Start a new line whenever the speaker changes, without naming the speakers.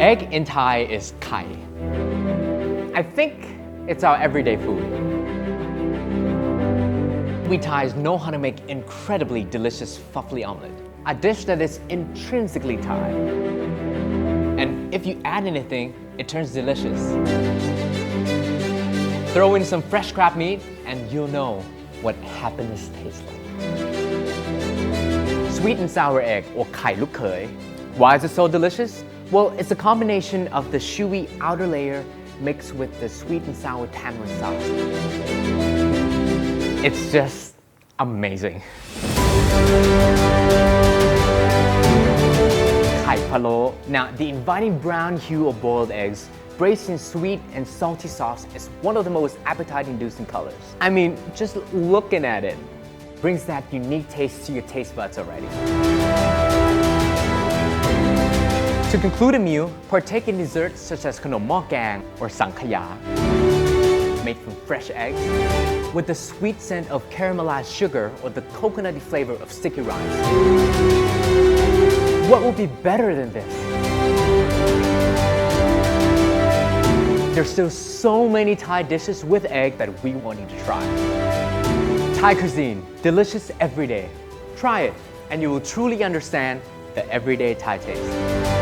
Egg in Thai is kai. I think it's our everyday food. We Thais know how to make incredibly delicious fuffly omelette, a dish that is intrinsically Thai. And if you add anything, it turns delicious. Throw in some fresh crab meat and you'll know what happiness tastes like. Sweet and sour egg, or kai luk khoi. Why is it so delicious? Well, it's a combination of the chewy outer layer mixed with the sweet and sour tamarind sauce. It's just amazing. Kai palo. Now, the inviting brown hue of boiled eggs, braised in sweet and salty sauce, is one of the most appetite-inducing colors. I mean, just looking at it brings that unique taste to your taste buds already. To conclude a meal, partake in desserts such as khanom mo gang or sankhya, made from fresh eggs, with the sweet scent of caramelized sugar or the coconutty flavor of sticky rice. What will be better than this? There's still so many Thai dishes with egg that we want you to try. Thai cuisine, delicious every day. Try it, and you will truly understand the everyday Thai taste.